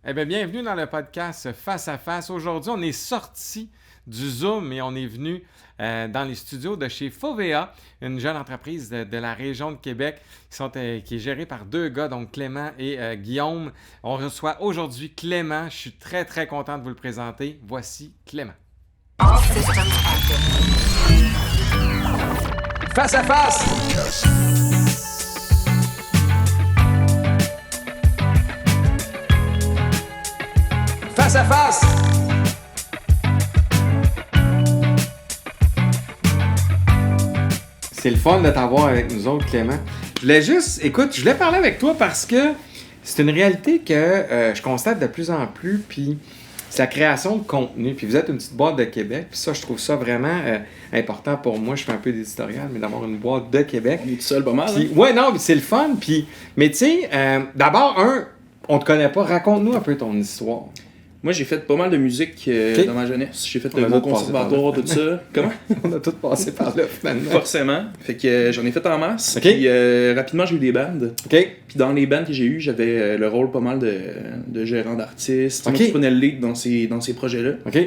Eh bien, bienvenue dans le podcast Face à Face. Aujourd'hui, on est sorti du Zoom et on est venu dans les studios de chez Fovea, une jeune entreprise de la région de Québec qui est gérée par deux gars, donc Clément et Guillaume. On reçoit aujourd'hui Clément. Je suis très, très content de vous le présenter. Voici Clément. Face à face! Face à face! C'est le fun de t'avoir avec nous autres, Clément. Je voulais parler avec toi parce que c'est une réalité que je constate de plus en plus, puis c'est la création de contenu. Puis vous êtes une petite boîte de Québec, puis ça, je trouve ça vraiment important pour moi. Je fais un peu d'éditorial, mais d'avoir une boîte de Québec. On est tout seul pas mal, Puis, hein? ouais, non, c'est le fun. Mais tu sais, d'abord, on te connaît pas. Raconte-nous un peu ton histoire. Moi, j'ai fait pas mal de musique Ok. dans ma jeunesse. J'ai fait On a le beau tous passé conservatoire, par tout ça. Comment? On a tous passé par là, finalement. Forcément. Fait que j'en ai fait en masse. Ok. Puis rapidement, j'ai eu des bandes. OK? Puis dans les bandes que j'ai eues, j'avais le rôle pas mal de gérant d'artiste. Ok. Moi, je prenais le lead dans ces projets-là. OK?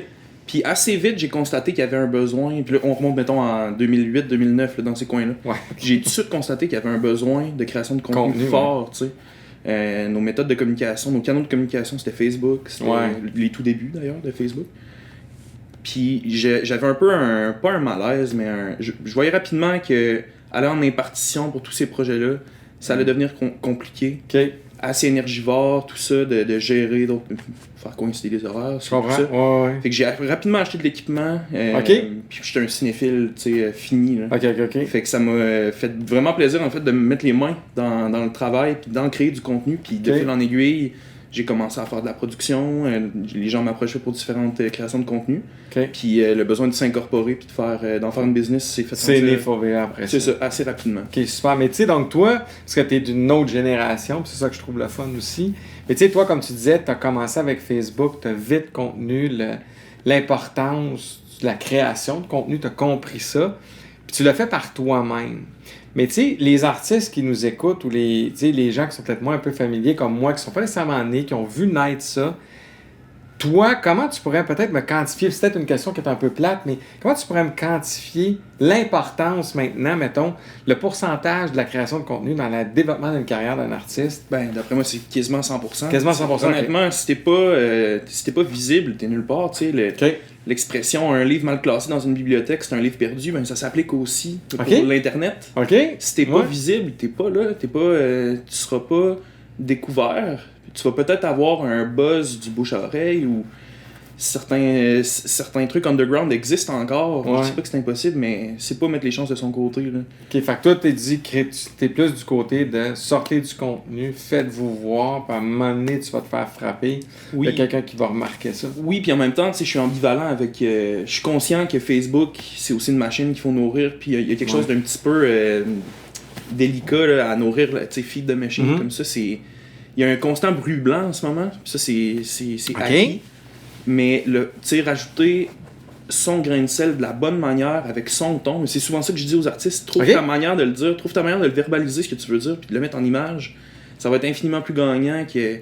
Puis assez vite, j'ai constaté qu'il y avait un besoin. Puis là, on remonte, mettons, en 2008-2009, dans ces coins-là. Ouais. J'ai tout de suite constaté qu'il y avait un besoin de création de contenu fort, tu sais. Nos méthodes de communication, nos canaux de communication, c'était Facebook. C'était les tout débuts, d'ailleurs, de Facebook. Puis j'avais un peu pas un malaise, mais je voyais rapidement que aller en impartition pour tous ces projets-là, ça allait devenir compliqué. OK? Assez énergivore, tout ça, de gérer, faire coïncider les horaires. Je comprends. Tout ça. Ouais. Fait que j'ai rapidement acheté de l'équipement. Ok. Puis j'étais un cinéphile, tu sais, fini. Là. OK. Fait que ça m'a fait vraiment plaisir, en fait, de me mettre les mains dans le travail, puis d'en créer du contenu. Puis de Ok. fil en aiguille, j'ai commencé à faire de la production. Les gens m'approchaient pour différentes créations de contenu. OK. Puis le besoin de s'incorporer, puis d'en faire une business, c'est fait C'est sentir- né Fovea après C'est ça. ça, assez rapidement. OK, super. Mais tu sais, donc toi, parce que tu es d'une autre génération, puis c'est ça que je trouve le fun aussi. Mais tu sais, toi, comme tu disais, tu as commencé avec Facebook, tu as vite contenu l'importance de la création de contenu, tu as compris ça, puis tu l'as fait par toi-même. Mais tu sais, les artistes qui nous écoutent ou tu sais, les gens qui sont peut-être moins un peu familiers comme moi, qui sont pas nécessairement nés, qui ont vu naître ça, toi, comment tu pourrais peut-être me quantifier, c'est peut-être une question qui est un peu plate, mais comment tu pourrais me quantifier l'importance maintenant, mettons, le pourcentage de la création de contenu dans le développement d'une carrière d'un artiste? Ben, d'après moi, c'est quasiment 100%. Quasiment 100%, Honnêtement, si t'es pas visible, t'es nulle part. Tu sais, OK. l'expression un livre mal classé dans une bibliothèque, c'est un livre perdu, ben ça s'applique aussi pour Ok. l'Internet. OK? Si t'es pas Ouais. visible, t'es pas là, tu seras pas découvert. Tu vas peut-être avoir un buzz du bouche à oreille ou certains trucs underground existent encore. Ouais. Je sais pas que c'est impossible, mais c'est pas mettre les chances de son côté. Là. OK, fait que toi, t'es dit que t'es plus du côté de sortir du contenu, faites-vous voir, puis à un moment donné, tu vas te faire frapper. Il y a quelqu'un qui va remarquer ça. Oui, puis en même temps, tu sais, je suis ambivalent avec. Je suis conscient que Facebook, c'est aussi une machine qu'il faut nourrir, puis il y a quelque chose d'un petit peu délicat là, à nourrir, tu sais, feed de machine comme ça. Il y a un constant bruit blanc en ce moment, puis ça, c'est acquis. Mais tu sais, rajouter son grain de sel de la bonne manière, avec son ton, c'est souvent ça que je dis aux artistes, trouve ta manière de le dire, trouve ta manière de le verbaliser, ce que tu veux dire, puis de le mettre en image. Ça va être infiniment plus gagnant que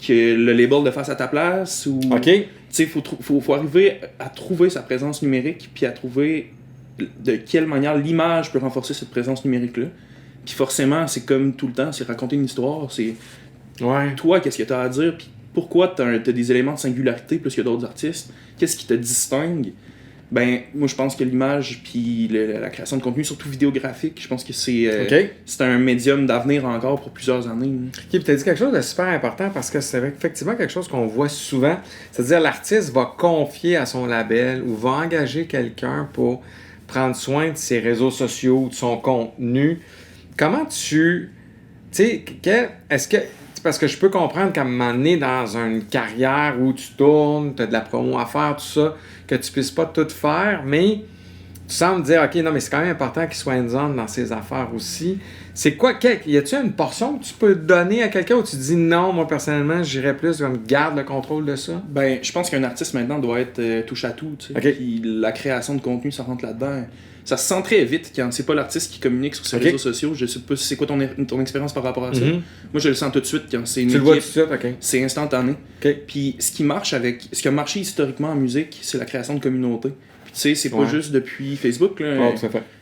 le label de face à ta place. Ou, OK? tu sais, faut arriver à trouver sa présence numérique, puis à trouver de quelle manière l'image peut renforcer cette présence numérique-là. Puis forcément, c'est comme tout le temps, c'est raconter une histoire, c'est toi, qu'est-ce que tu as à dire, puis pourquoi tu as des éléments de singularité plus que d'autres artistes, qu'est-ce qui te distingue. Ben, moi, je pense que l'image puis la création de contenu, surtout vidéographique, je pense que c'est un médium d'avenir encore pour plusieurs années. OK, puis tu as dit quelque chose de super important parce que c'est effectivement quelque chose qu'on voit souvent. C'est-à-dire, l'artiste va confier à son label ou va engager quelqu'un pour prendre soin de ses réseaux sociaux, de son contenu. Comment tu sais, est-ce que... Parce que je peux comprendre qu'à un moment donné, dans une carrière où tu tournes, tu as de la promo à faire, tout ça, que tu puisses pas tout faire, mais tu sembles dire, OK, non, mais c'est quand même important qu'il soit hands-on dans ses affaires aussi. C'est quoi, y a-tu une portion que tu peux donner à quelqu'un où tu dis non, moi personnellement, j'irais plus comme garde le contrôle de ça? Ben, je pense qu'un artiste maintenant doit être touche à tout, tu sais. Okay. Puis la création de contenu, ça rentre là-dedans. Ça se sent très vite quand c'est pas l'artiste qui communique sur ses réseaux sociaux. Je sais pas si c'est quoi ton expérience par rapport à ça. Moi, je le sens tout de suite quand c'est une équipe. Tu le vois tout de suite, OK. C'est instantané. Okay. Puis ce qui a marché historiquement en musique, c'est la création de communautés. Tu sais, c'est pas juste depuis Facebook. Là,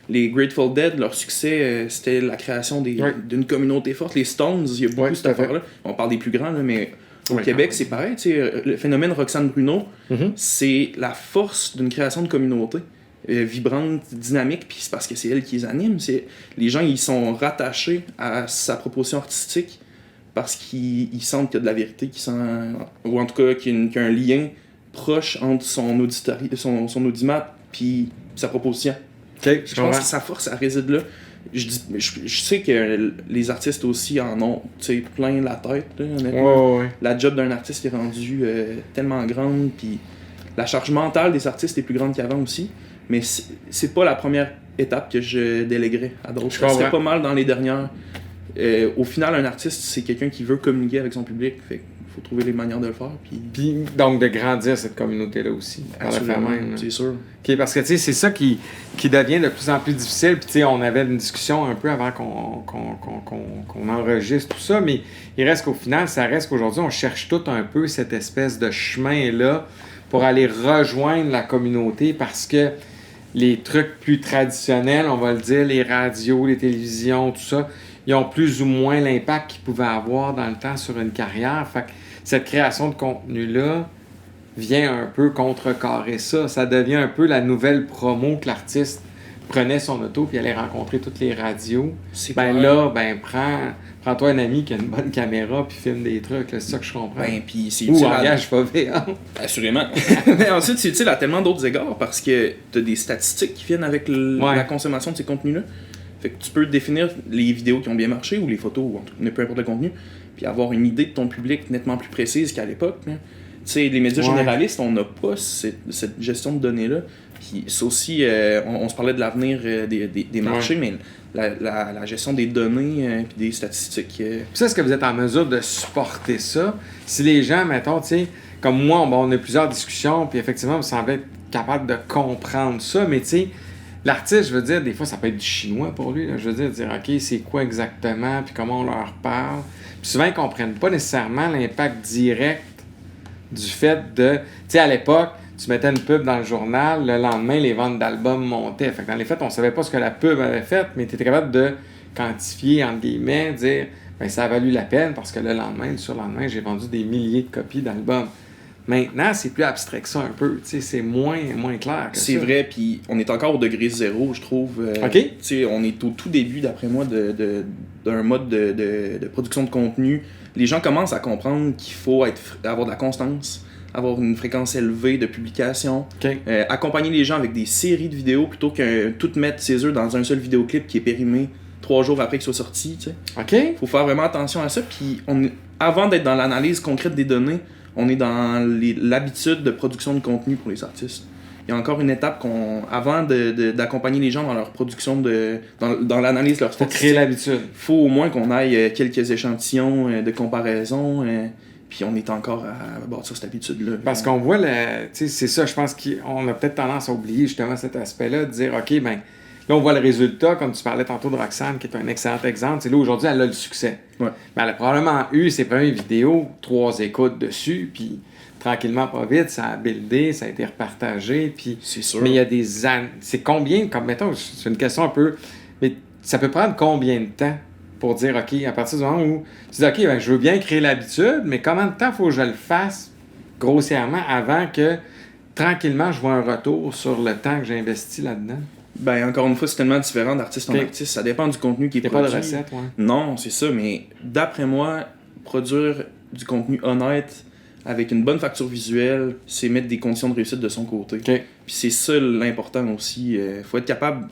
les Grateful Dead, leur succès, c'était la création d'une communauté forte. Les Stones, il y a beaucoup de cette affaire-là. On parle des plus grands, là, mais au Québec, c'est pareil. Tu sais, le phénomène Roxane Bruno, c'est la force d'une création de communauté vibrante, dynamique, puis c'est parce que c'est elle qui les anime. Les gens, ils sont rattachés à sa proposition artistique parce qu'ils sentent qu'il y a de la vérité, ou en tout cas qu'il y a un lien proche entre son audimat puis sa proposition. Okay, je pense que sa force, elle réside là. Je sais que les artistes aussi en ont plein la tête, là, honnêtement. La job d'un artiste est rendue tellement grande, puis la charge mentale des artistes est plus grande qu'avant aussi, mais c'est pas la première étape que je déléguerais à d'autres. Ça serait pas mal dans les dernières. Au final, un artiste, c'est quelqu'un qui veut communiquer avec son public, fait faut trouver les manières de le faire. Puis donc de grandir cette communauté-là aussi. Absolument, c'est sûr. Okay, parce que tu sais, c'est ça qui devient de plus en plus difficile. Puis tu sais, on avait une discussion un peu avant qu'on enregistre tout ça, mais il reste qu'au final, ça reste qu'aujourd'hui, on cherche tout un peu cette espèce de chemin-là pour aller rejoindre la communauté parce que les trucs plus traditionnels, on va le dire, les radios, les télévisions, tout ça, ils ont plus ou moins l'impact qu'ils pouvaient avoir dans le temps sur une carrière. Fait que cette création de contenu-là vient un peu contrecarrer ça. Ça devient un peu la nouvelle promo que l'artiste prenait son auto puis allait rencontrer toutes les radios. Prends-toi un ami qui a une bonne caméra puis filme des trucs. C'est ça que je comprends. Ou engage VA. Assurément. Mais ensuite, c'est utile à tellement d'autres égards parce que tu as des statistiques qui viennent avec la consommation de ces contenus-là. Fait que tu peux définir les vidéos qui ont bien marché ou les photos ou peu importe le contenu, puis avoir une idée de ton public nettement plus précise qu'à l'époque. Tu sais, les médias généralistes, on n'a pas cette gestion de données-là. Puis ça aussi, on se parlait de l'avenir des marchés, mais la gestion des données puis des statistiques. Puis ça, est-ce que vous êtes en mesure de supporter ça? Si les gens, mettons, tu sais, comme moi, on a plusieurs discussions, puis effectivement, vous semblez être capable de comprendre ça, mais tu sais, l'artiste, je veux dire, des fois, ça peut être du chinois pour lui. Là. Je veux dire, OK, c'est quoi exactement, puis comment on leur parle. Puis souvent, ils ne comprennent pas nécessairement l'impact direct du fait de... Tu sais, à l'époque, tu mettais une pub dans le journal, le lendemain, les ventes d'albums montaient. Fait que dans les faits, on ne savait pas ce que la pub avait fait, mais tu étais capable de quantifier, entre guillemets, dire, ben ça a valu la peine parce que le lendemain, le surlendemain, j'ai vendu des milliers de copies d'albums. Maintenant, c'est plus abstrait que ça un peu. T'sais, c'est moins clair que ça. C'est vrai, puis on est encore au degré zéro, je trouve. OK. On est au tout début, d'après moi, d'un mode de production de contenu. Les gens commencent à comprendre qu'il faut avoir de la constance, avoir une fréquence élevée de publication, accompagner les gens avec des séries de vidéos plutôt que tout mettre ses œufs dans un seul vidéoclip qui est périmé 3 jours après qu'il soit sorti. OK. Faut faire vraiment attention à ça, puis avant d'être dans l'analyse concrète des données, on est dans l'habitude de production de contenu pour les artistes. Il y a encore une étape avant d'accompagner les gens dans leur production, dans l'analyse de leur statistique. Pour créer l'habitude. Il faut au moins qu'on aille quelques échantillons de comparaison, puis on est encore à bâtir cette habitude-là. Parce qu'on voit, c'est ça, je pense qu'on a peut-être tendance à oublier justement cet aspect-là, de dire, OK, ben là, on voit le résultat, comme tu parlais tantôt de Roxane, qui est un excellent exemple. C'est là, aujourd'hui, elle a le succès. Ouais. Mais elle a probablement eu ses premières vidéos, 3 écoutes dessus, puis tranquillement, pas vite, ça a buildé, ça a été repartagé, puis... C'est sûr. Mais il y a des années... C'est combien, comme mettons, c'est une question un peu... Mais ça peut prendre combien de temps pour dire, OK, à partir du moment où tu dis, OK, ben, je veux bien créer l'habitude, mais combien de temps faut que je le fasse, grossièrement, avant que, tranquillement, je vois un retour sur le temps que j'ai investi là-dedans? Ben, encore une fois, c'est tellement différent d'artiste en artiste. Ça dépend du contenu qui est produit. Il n'y a pas de recette, ouais. Non, c'est ça, mais d'après moi, produire du contenu honnête avec une bonne facture visuelle, c'est mettre des conditions de réussite de son côté. Okay. Puis c'est ça l'important aussi. Faut être capable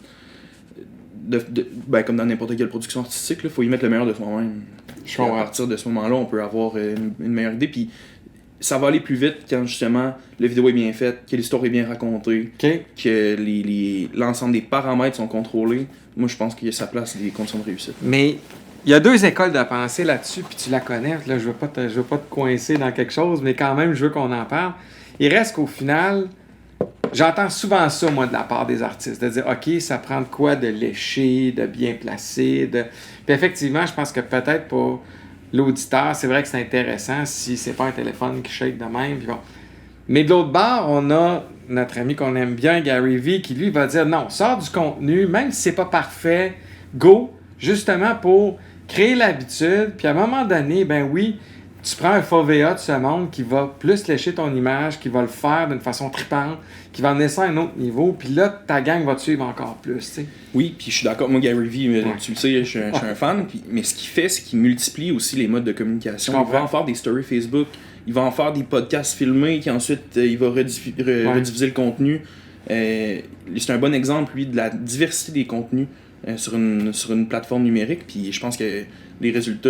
ben, comme dans n'importe quelle production artistique, il faut y mettre le meilleur de soi-même. À partir de ce moment-là, on peut avoir une meilleure idée. Puis ça va aller plus vite quand justement la vidéo est bien faite, que l'histoire est bien racontée, que l'ensemble des paramètres sont contrôlés. Moi, je pense qu'il y a sa place des conditions de réussite. Mais il y a 2 écoles de pensée là-dessus, puis tu la connais. Là, je veux pas te coincer dans quelque chose, mais quand même, je veux qu'on en parle. Il reste qu'au final, j'entends souvent ça, moi, de la part des artistes, de dire, OK, ça prend de quoi de lécher, de bien placer. Puis effectivement, je pense que peut-être pour l'auditeur, c'est vrai que c'est intéressant si c'est pas un téléphone qui shake de même. Puis bon. Mais de l'autre bord, on a notre ami qu'on aime bien, Gary Vee, qui lui va dire, non, sors du contenu, même si c'est pas parfait, go, justement pour créer l'habitude. Puis à un moment donné, ben oui, tu prends un FOVA de ce monde qui va plus lécher ton image, qui va le faire d'une façon trippante, qui va emmener ça à un autre niveau, puis là, ta gang va te suivre encore plus, tu sais. Oui, puis je suis d'accord. Moi, Gary Vee, tu le sais, je suis un fan. Mais ce qu'il fait, c'est qu'il multiplie aussi les modes de communication. Il va en faire des stories Facebook, il va en faire des podcasts filmés, qui ensuite, il va rediviser le contenu. C'est un bon exemple, lui, de la diversité des contenus sur une plateforme numérique. Puis je pense que les résultats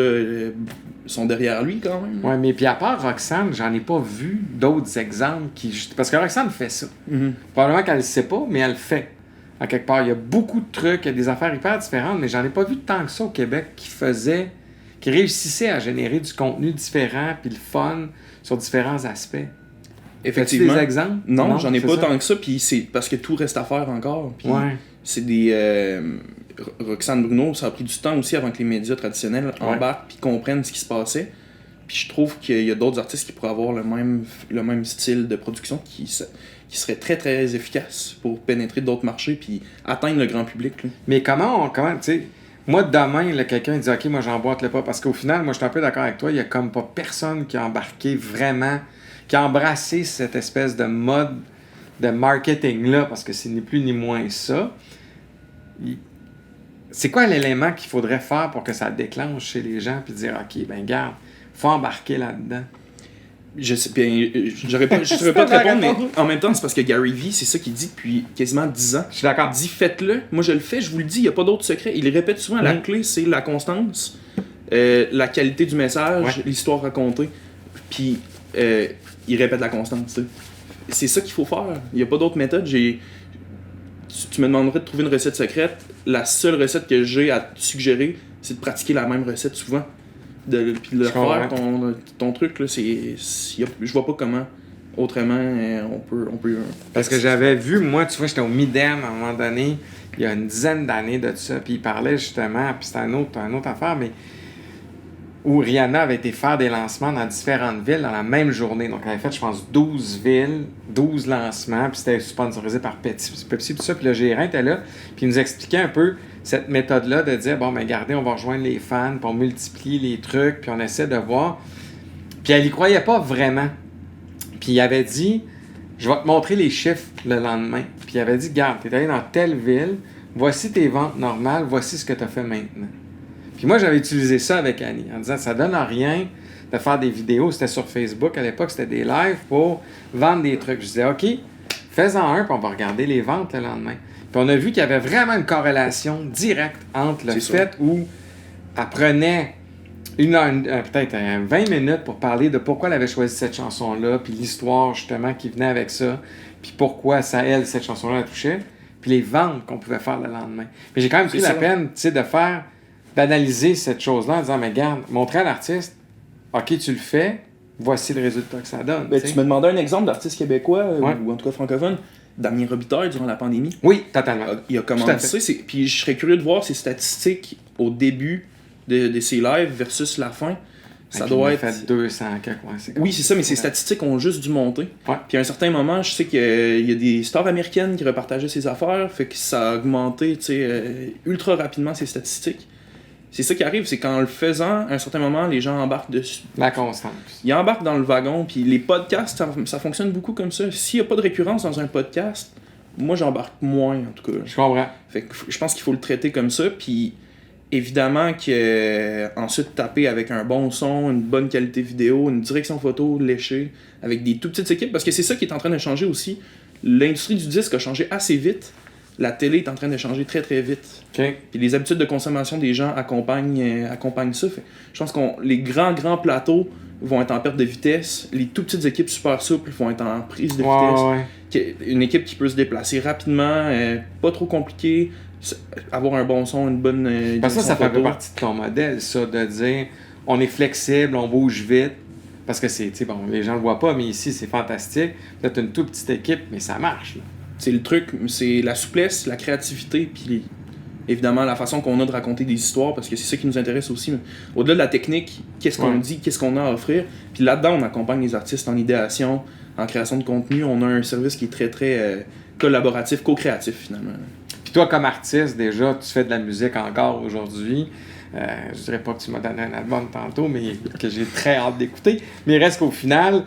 sont derrière lui quand même. Oui, mais puis à part Roxane, j'en ai pas vu d'autres exemples parce que Roxane fait ça. Probablement qu'elle le sait pas, mais elle le fait. À quelque part, il y a beaucoup de trucs, il y a des affaires hyper différentes, mais j'en ai pas vu tant que ça au Québec qui réussissaient à générer du contenu différent puis le fun sur différents aspects. Effectivement. As-tu des exemples? Non, j'en ai pas tant que ça, puis c'est parce que tout reste à faire encore. Puis c'est des... Roxane Bruno, ça a pris du temps aussi avant que les médias traditionnels embarquent puis comprennent ce qui se passait. Puis je trouve qu'il y a d'autres artistes qui pourraient avoir le même style de production qui serait très très efficace pour pénétrer d'autres marchés puis atteindre le grand public. Là. Mais comment tu sais, moi demain, là, quelqu'un dit OK, moi j'emboîte le pas, parce qu'au final, moi je suis un peu d'accord avec toi, il y a comme pas personne qui a embarqué vraiment, qui a embrassé cette espèce de mode de marketing-là, parce que c'est ni plus ni moins ça. C'est quoi l'élément qu'il faudrait faire pour que ça déclenche chez les gens puis dire OK, ben garde, faut embarquer là-dedans? Je sais bien, je saurais pas te répondre, mais en même temps, c'est parce que Gary Vee, c'est ça qu'il dit depuis quasiment 10 ans. Je suis d'accord. Il dit faites-le. Moi, je le fais, je vous le dis, il n'y a pas d'autre secret. Il répète souvent, la clé, c'est la constance, la qualité du message, l'histoire racontée. Puis, il répète la constance. T'sais. C'est ça qu'il faut faire. Il n'y a pas d'autre méthode. Tu me demanderais de trouver une recette secrète. La seule recette que j'ai à te suggérer, c'est de pratiquer la même recette souvent. Puis de le faire, ton truc, là, je vois pas comment autrement on peut parce que j'avais vu, moi, tu vois, j'étais au Midem à un moment donné, il y a une dizaine d'années de ça, puis il parlait justement, puis c'était une autre affaire, mais où Rihanna avait été faire des lancements dans différentes villes dans la même journée. Donc, elle avait fait, je pense, 12 villes, 12 lancements, puis c'était sponsorisé par Pepsi, tout ça. Puis le gérant était là, puis il nous expliquait un peu cette méthode-là de dire, bon, ben regardez, on va rejoindre les fans, puis on multiplie les trucs, puis on essaie de voir. Puis elle y croyait pas vraiment. Puis il avait dit, je vais te montrer les chiffres le lendemain. Puis il avait dit, regarde, t'es allé dans telle ville, voici tes ventes normales, voici ce que tu as fait maintenant. Puis moi, j'avais utilisé ça avec Annie, en disant, ça donne rien de faire des vidéos, c'était sur Facebook, à l'époque, c'était des lives pour vendre des trucs. Je disais, OK, fais-en un, puis on va regarder les ventes le lendemain. Puis on a vu qu'il y avait vraiment une corrélation directe entre le fait où elle prenait peut-être 20 minutes pour parler de pourquoi elle avait choisi cette chanson-là, puis l'histoire justement qui venait avec ça, puis pourquoi cette chanson-là la touchait, puis les ventes qu'on pouvait faire le lendemain. Mais j'ai quand même pris la peine, tu sais, d'analyser cette chose-là en disant, mais regarde, montrer à l'artiste, OK, tu le fais, voici le résultat que ça donne. Ben, tu me demandais un exemple d'artiste québécois, ou en tout cas francophone, Damien Robitaille durant la pandémie. Oui, totalement. Il a commencé, puis je serais curieux de voir ses statistiques au début de ses lives versus la fin. Ça doit être... fait 200 Oui, c'est ça, mais ses statistiques ont juste dû monter. Ouais. Puis à un certain moment, je sais qu'il y a des stars américaines qui repartageaient ses affaires, fait que ça a augmenté ultra rapidement ses statistiques. C'est ça qui arrive, c'est qu'en le faisant, à un certain moment, les gens embarquent dessus. La constance. Ils embarquent dans le wagon, puis les podcasts, ça fonctionne beaucoup comme ça. S'il n'y a pas de récurrence dans un podcast, moi j'embarque moins en tout cas. Je comprends. Fait que je pense qu'il faut le traiter comme ça, puis évidemment que ensuite taper avec un bon son, une bonne qualité vidéo, une direction photo léchée, avec des tout petites équipes, parce que c'est ça qui est en train de changer aussi. L'industrie du disque a changé assez vite la télé est en train de changer très très vite. OK. Puis les habitudes de consommation des gens accompagnent ça. Je pense que les grands plateaux vont être en perte de vitesse. Les tout petites équipes super souples vont être en prise de vitesse. Une équipe qui peut se déplacer rapidement, pas trop compliqué, avoir un bon son, une bonne... Parce que ça fait un peu partie de ton modèle, ça, de dire on est flexible, on bouge vite. Parce que c'est, tu sais, bon, les gens le voient pas, mais ici, c'est fantastique. Vous êtes une toute petite équipe, mais ça marche, là. C'est le truc, c'est la souplesse, la créativité, puis évidemment la façon qu'on a de raconter des histoires, parce que c'est ça qui nous intéresse aussi. Au-delà de la technique, qu'est-ce qu'on dit, qu'est-ce qu'on a à offrir. Puis là-dedans, on accompagne les artistes en idéation, en création de contenu. On a un service qui est très, très collaboratif, co-créatif, finalement. Puis toi, comme artiste, déjà, tu fais de la musique encore aujourd'hui. Je dirais pas que tu m'as donné un album tantôt, mais que j'ai très hâte d'écouter. Mais il reste qu'au final...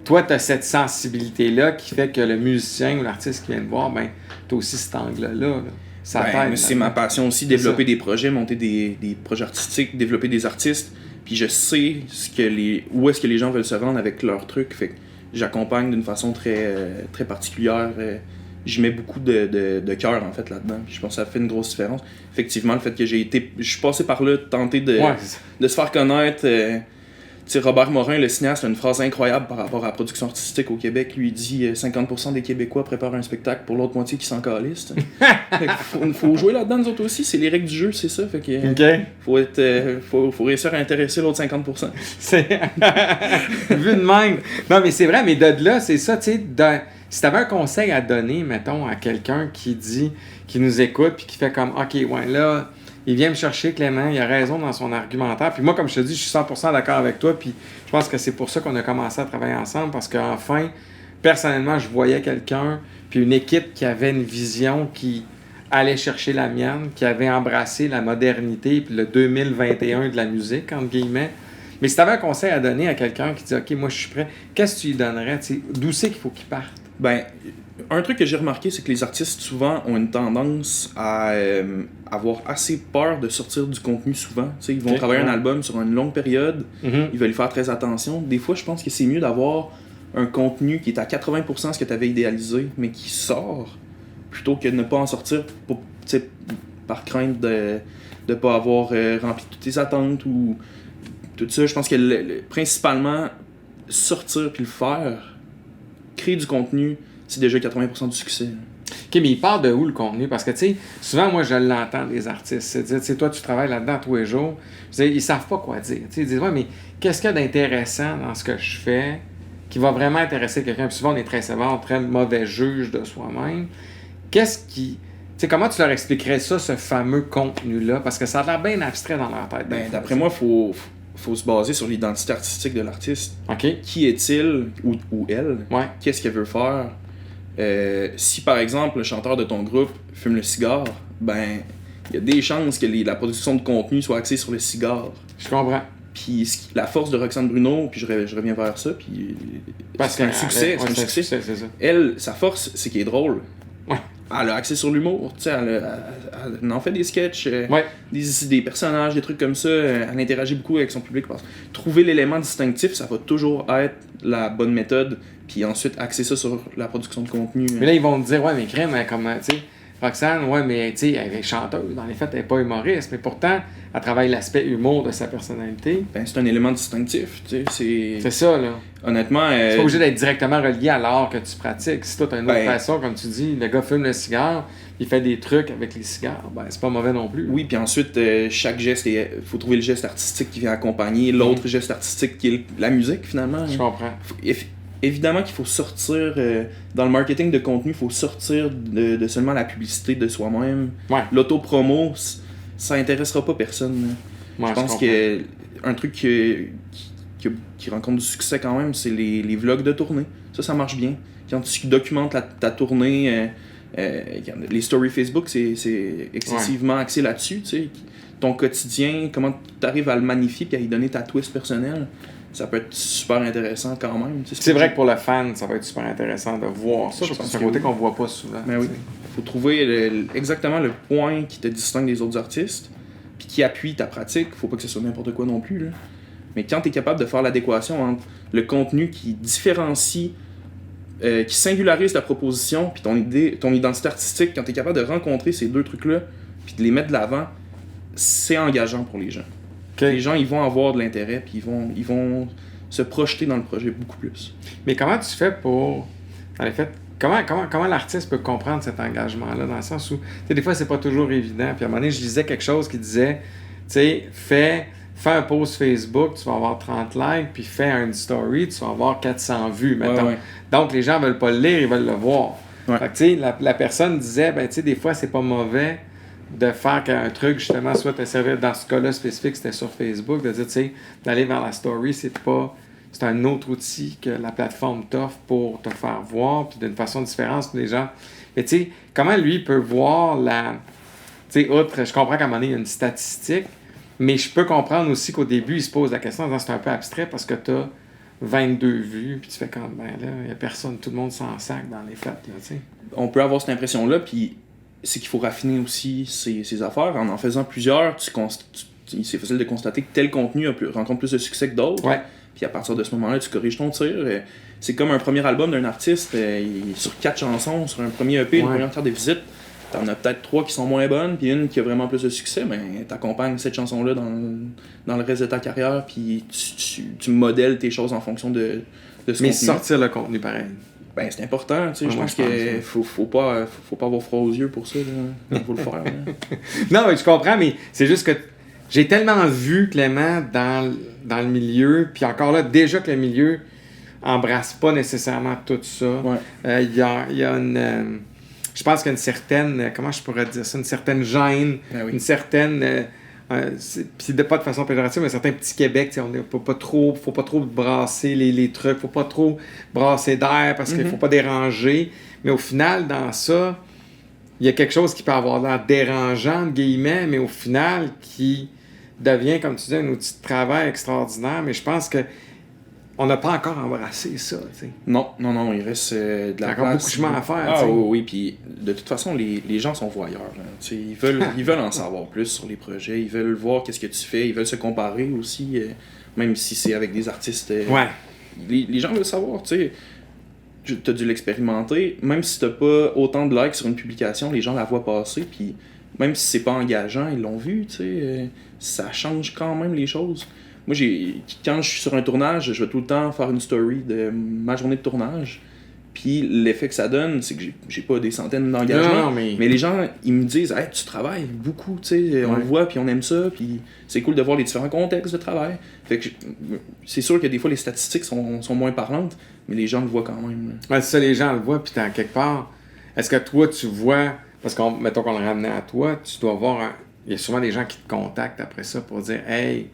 toi, tu as cette sensibilité-là qui fait que le musicien ou l'artiste qui vient te voir, ben, tu as aussi cet angle-là. Là. Ça t'aide. C'est ma passion aussi, développer des projets, monter des projets artistiques, développer des artistes. Puis je sais où est-ce que les gens veulent se rendre avec leurs trucs. Fait que j'accompagne d'une façon très, très particulière. Je mets beaucoup de cœur en fait là-dedans. Puis je pense que ça fait une grosse différence. Effectivement, le fait que je suis passé par là, tenter de se faire connaître. Tu sais, Robert Morin, le cinéaste, a une phrase incroyable par rapport à la production artistique au Québec. Lui, il dit 50% des Québécois préparent un spectacle pour l'autre moitié qui s'en calisse. faut jouer là-dedans, nous autres aussi. C'est les règles du jeu, c'est ça. Fait que, faut réussir à intéresser l'autre 50%. C'est vu de même. Non, mais c'est vrai, mais de là, c'est ça, tu sais. Si tu avais un conseil à donner, mettons, à quelqu'un qui nous écoute puis qui fait comme, OK, ouais, là... Il vient me chercher, Clément, il a raison dans son argumentaire. Puis moi, comme je te dis, je suis 100% d'accord avec toi. Puis je pense que c'est pour ça qu'on a commencé à travailler ensemble. Parce qu'enfin, personnellement, je voyais quelqu'un, puis une équipe qui avait une vision qui allait chercher la mienne, qui avait embrassé la modernité, puis le 2021 de la musique, entre guillemets. Mais si tu avais un conseil à donner à quelqu'un qui dit « OK, moi, je suis prêt », qu'est-ce que tu lui donnerais? D'où c'est qu'il faut qu'il parte? Ben, un truc que j'ai remarqué, c'est que les artistes, souvent, ont une tendance à avoir assez peur de sortir du contenu souvent. T'sais, ils vont travailler un album sur une longue période, ils veulent y faire très attention. Des fois, je pense que c'est mieux d'avoir un contenu qui est à 80% ce que tu avais idéalisé, mais qui sort, plutôt que de ne pas en sortir par crainte de ne pas avoir rempli toutes tes attentes ou tout ça. Je pense que principalement, sortir puis le faire, créer du contenu, c'est déjà 80% du succès. OK, mais il part de où le contenu? Parce que, tu sais, souvent, moi, je l'entends des artistes. C'est-à-dire, tu sais, toi, tu travailles là-dedans tous les jours. Je veux dire, ils savent pas quoi dire. Tu sais, ils disent, ouais, mais qu'est-ce qu'il y a d'intéressant dans ce que je fais qui va vraiment intéresser quelqu'un? Puis souvent, on est très sévère, très mauvais juge de soi-même. Qu'est-ce qui... Tu sais, comment tu leur expliquerais ça, ce fameux contenu-là? Parce que ça a l'air bien abstrait dans leur tête. Ben, d'après moi, faut se baser sur l'identité artistique de l'artiste. OK. Qui est-il ou elle? Ouais. Qu'est-ce qu'elle veut faire? Si par exemple le chanteur de ton groupe fume le cigare, ben il y a des chances que la production de contenu soit axée sur le cigare. Je comprends. Puis la force de Roxane Bruno, puis je reviens vers ça, puis c'est un succès, c'est un succès. C'est ça. Elle, sa force, c'est qu'elle est drôle. Ouais. Elle a axé sur l'humour, tu sais, elle en fait des sketchs, des personnages, des trucs comme ça, elle interagit beaucoup avec son public. Trouver l'élément distinctif, ça va toujours être la bonne méthode, puis ensuite axer ça sur la production de contenu. Mais là, ils vont te dire, ouais, mais crème, comme, tu sais, Roxane, ouais, mais tu sais, elle est chanteuse, dans les faits, elle n'est pas humoriste, mais pourtant, elle travaille l'aspect humour de sa personnalité. Ben, c'est un élément distinctif, tu sais, c'est ça, là. Honnêtement... C'est pas obligé d'être directement relié à l'art que tu pratiques. Si toi, t'as une autre façon, comme tu dis, le gars fume le cigare, il fait des trucs avec les cigares, ben, c'est pas mauvais non plus. Oui, puis ensuite, chaque geste, faut trouver le geste artistique qui vient accompagner l'autre geste artistique qui est la musique, finalement. Je comprends. Évidemment qu'il faut sortir, dans le marketing de contenu, il faut sortir de seulement la publicité de soi-même. Ouais. L'autopromo, ça intéressera pas personne. Ouais, je pense qu'un truc qui rencontre du succès quand même, c'est les vlogs de tournée. Ça marche bien. Quand tu documentes ta tournée, les stories Facebook, c'est excessivement axé là-dessus. T'sais. Ton quotidien, comment tu arrives à le magnifier et à y donner ta twist personnelle. Ça peut être super intéressant quand même. C'est vrai que pour le fan, ça va être super intéressant de voir ça, parce que c'est un côté qu'on voit pas souvent. Mais oui. Il faut trouver exactement le point qui te distingue des autres artistes, puis qui appuie ta pratique. Faut pas que ce soit n'importe quoi non plus. Là. Mais quand tu es capable de faire l'adéquation entre le contenu qui différencie qui singularise ta proposition, puis ton identité artistique, quand tu es capable de rencontrer ces deux trucs-là, puis de les mettre de l'avant, c'est engageant pour les gens. Les gens, ils vont avoir de l'intérêt, puis ils vont se projeter dans le projet beaucoup plus. Mais comment tu fais pour, en effet, comment l'artiste peut comprendre cet engagement-là, dans le sens où, tu sais, des fois, c'est pas toujours évident. Puis à un moment donné, je lisais quelque chose qui disait, tu sais, fais un post Facebook, tu vas avoir 30 likes, puis fais une story, tu vas avoir 400 vues, mettons. Ouais. Donc, les gens veulent pas le lire, ils veulent le voir. Ouais. Fait que, tu sais, la personne disait, ben, tu sais, des fois, c'est pas mauvais de faire un truc, justement, soit te servir, dans ce cas-là spécifique, c'était sur Facebook, de dire, tu sais, d'aller vers la story, c'est un autre outil que la plateforme t'offre pour te faire voir, puis d'une façon différente, les gens. Mais tu sais, comment lui peut voir tu sais, outre, je comprends qu'à un moment donné, il y a une statistique, mais je peux comprendre aussi qu'au début, il se pose la question, c'est un peu abstrait parce que tu as 22 vues, puis tu fais quand ben là, il n'y a personne, tout le monde s'en sac dans les fêtes, là, tu sais. On peut avoir cette impression-là, puis c'est qu'il faut raffiner aussi ses affaires. En faisant plusieurs, c'est facile de constater que tel contenu rencontre plus de succès que d'autres. Ouais. Puis à partir de ce moment-là, tu corriges ton tir. C'est comme un premier album d'un artiste, sur 4 chansons, sur un premier EP, une première carte de visite. T'en as peut-être 3 qui sont moins bonnes, puis une qui a vraiment plus de succès, mais t'accompagnes cette chanson-là dans le reste de ta carrière, puis tu modèles tes choses en fonction de ce contenu. Mais sortir le contenu pareil. Ben, c'est important, tu sais, je pense qu'il faut pas avoir froid aux yeux pour ça, là. Faut le faire. Non, mais je comprends, mais c'est juste que j'ai tellement vu Clément dans le milieu, puis encore là, déjà que le milieu embrasse pas nécessairement tout ça. Ouais. Il y a une... je pense qu'il y a une certaine... comment je pourrais dire ça? Une certaine gêne, une certaine... puis pas de façon péjorative, mais un certain petit Québec, faut pas trop brasser les trucs, faut pas trop brasser d'air parce qu'il faut pas déranger. Mais au final, dans ça, il y a quelque chose qui peut avoir l'air dérangeant, entre guillemets, mais au final, qui devient, comme tu dis, un outil de travail extraordinaire. Mais je pense que on n'a pas encore embrassé ça, tu sais. Non, il reste de la place. Encore beaucoup de chemin à faire, Ah oui, puis de toute façon, les gens sont voyeurs. Ils veulent en savoir plus sur les projets, ils veulent voir qu'est-ce que tu fais, ils veulent se comparer aussi, même si c'est avec des artistes. Les gens veulent savoir, tu sais. T'as dû l'expérimenter, même si t'as pas autant de likes sur une publication, les gens la voient passer, puis même si c'est pas engageant, ils l'ont vu, tu sais. Ça change quand même les choses. Moi, quand je suis sur un tournage, je vais tout le temps faire une story de ma journée de tournage. Puis l'effet que ça donne, c'est que j'ai pas des centaines d'engagements. Mais les gens, ils me disent « Hey, tu travailles beaucoup, tu sais, on le voit, puis on aime ça, puis c'est cool de voir les différents contextes de travail. » Fait que c'est sûr que des fois, les statistiques sont moins parlantes, mais les gens le voient quand même. Ouais, c'est ça, les gens le voient, puis quelque part, est-ce que toi, tu vois, parce que mettons qu'on le ramenait à toi, tu dois voir, il y a souvent des gens qui te contactent après ça pour dire « Hey,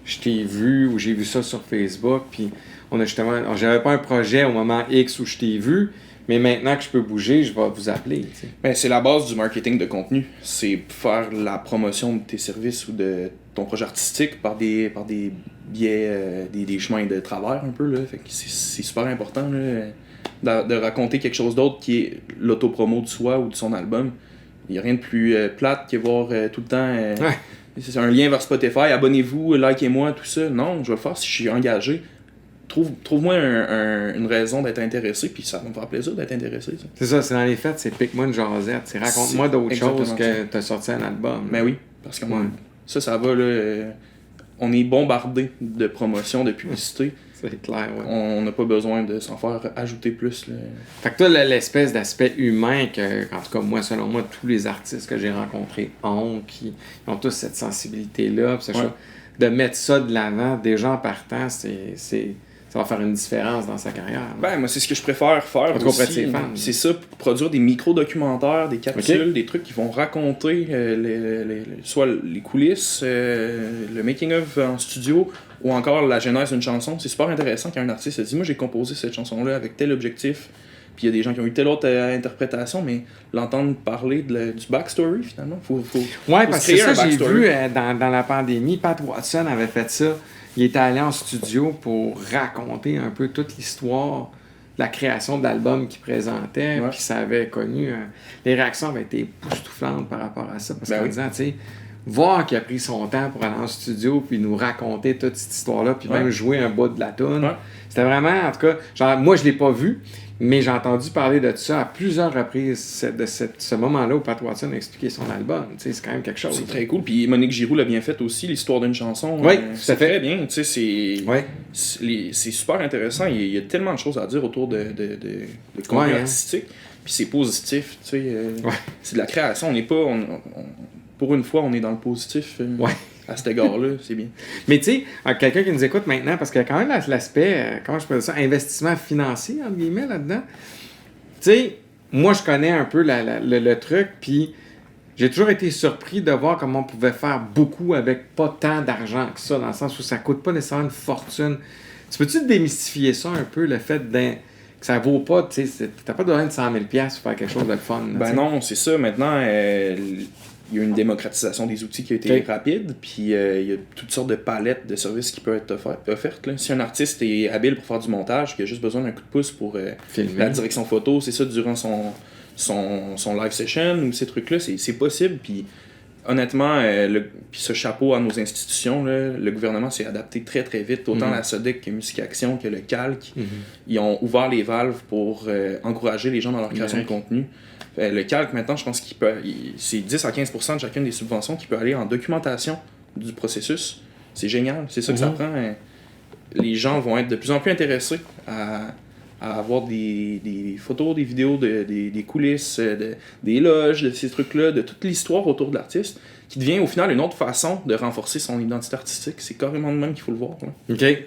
je t'ai vu ou j'ai vu ça sur Facebook, puis j'avais pas un projet au moment X où je t'ai vu, mais maintenant que je peux bouger, je vais vous appeler. » T'sais. Ben, c'est la base du marketing de contenu. C'est faire la promotion de tes services ou de ton projet artistique par des biais, des chemins de travers un peu. Là. Fait que c'est super important là, de raconter quelque chose d'autre qui est l'autopromo de soi ou de son album. Il n'y a rien de plus plate que voir tout le temps... C'est un lien vers Spotify, abonnez-vous, likez-moi, tout ça. Non, je vais le faire si je suis engagé. Trouve-moi une raison d'être intéressé, puis ça va me faire plaisir d'être intéressé. Ça. C'est ça, c'est dans les fêtes, c'est pique-moi une jasette. C'est raconte-moi d'autres choses que t'as sorti un album. Ben oui, parce que ça va, là. On est bombardé de promotions, de publicité. C'est clair, ouais. On n'a pas besoin de s'en faire ajouter plus. Là. Fait que toi, l'espèce d'aspect humain que, en tout cas, moi, selon moi, tous les artistes que j'ai rencontrés qui ont tous cette sensibilité-là, de mettre ça de l'avant, déjà en partant, ça va faire une différence dans sa carrière. Ben, moi, c'est ce que je préfère faire aussi. C'est ça, produire des micro-documentaires, des capsules, des trucs qui vont raconter soit les coulisses, le making-of en studio, ou encore la genèse d'une chanson. C'est super intéressant quand un artiste se dit « Moi, j'ai composé cette chanson-là avec tel objectif. » Puis il y a des gens qui ont eu telle autre interprétation, mais l'entendre parler du backstory, finalement, faut parce que ça, j'ai vu dans la pandémie, Pat Watson avait fait ça. Il était allé en studio pour raconter un peu toute l'histoire de la création de l'album qu'il présentait, puis ça avait connu... les réactions avaient été époustouflantes par rapport à ça, parce qu'en disant, tu sais, voir qu'il a pris son temps pour aller en studio puis nous raconter toute cette histoire-là, puis même jouer un bout de la toune. Ouais. C'était vraiment, en tout cas, genre, moi je l'ai pas vu, mais j'ai entendu parler de ça à plusieurs reprises, de ce moment-là où Pat Watson a expliqué son album. C'est quand même quelque chose. C'est très cool. Puis Monique Giroux l'a bien fait aussi, l'histoire d'une chanson. Oui, c'est très bien. C'est super intéressant. Il y a tellement de choses à dire autour de contenu artistique. Puis c'est positif. C'est de la création. On n'est pas... pour une fois, on est dans le positif. À cet égard-là, c'est bien. Mais tu sais, quelqu'un qui nous écoute maintenant, parce qu'il y a quand même l'aspect, comment je peux dire ça, investissement financier, entre guillemets, là-dedans. Tu sais, moi, je connais un peu le truc, puis j'ai toujours été surpris de voir comment on pouvait faire beaucoup avec pas tant d'argent que ça, dans le sens où ça coûte pas nécessairement une fortune. Tu peux-tu démystifier ça un peu, le fait que ça vaut pas, tu sais, t'as pas besoin de 100 000$ pour faire quelque chose de fun. Là, ben non, c'est ça. Maintenant, il y a une démocratisation des outils qui a été rapide, puis il y a toutes sortes de palettes de services qui peuvent être offertes. Là. Si un artiste est habile pour faire du montage, qui a juste besoin d'un coup de pouce pour la direction photo, c'est ça, durant son live session ou ces trucs-là, c'est possible. Puis honnêtement, puis ce chapeau à nos institutions, là, le gouvernement s'est adapté très très vite, autant la SODEC que Musique Action que le Calque. Ils ont ouvert les valves pour encourager les gens dans leur création de contenu. Le Calque, maintenant, je pense c'est 10 à 15% de chacune des subventions qui peut aller en documentation du processus. C'est génial, c'est ça que ça prend. Les gens vont être de plus en plus intéressés à avoir des photos, des vidéos, des coulisses, des loges, de ces trucs-là, de toute l'histoire autour de l'artiste, qui devient au final une autre façon de renforcer son identité artistique. C'est carrément de même qu'il faut le voir. Là. OK. Fait que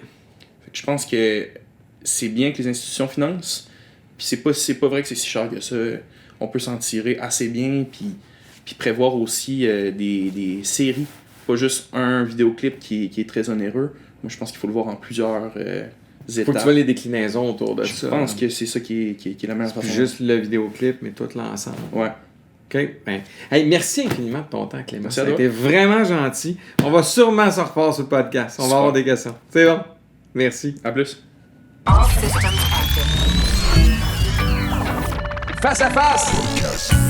je pense que c'est bien que les institutions financent, puis c'est pas vrai que c'est si cher que ça. On peut s'en tirer assez bien, puis prévoir aussi des séries, pas juste un vidéoclip qui est très onéreux. Moi, je pense qu'il faut le voir en plusieurs étapes. Faut que tu vois les déclinaisons autour de ça. Je pense que c'est ça qui est la meilleure façon. Juste le vidéoclip, mais tout l'ensemble. Ouais. OK. Ben, hey, merci infiniment de ton temps, Clément. Ça a été vraiment gentil. On va sûrement se reparler sur le podcast. On va avoir des questions. C'est bon. Merci. À plus. Face à face.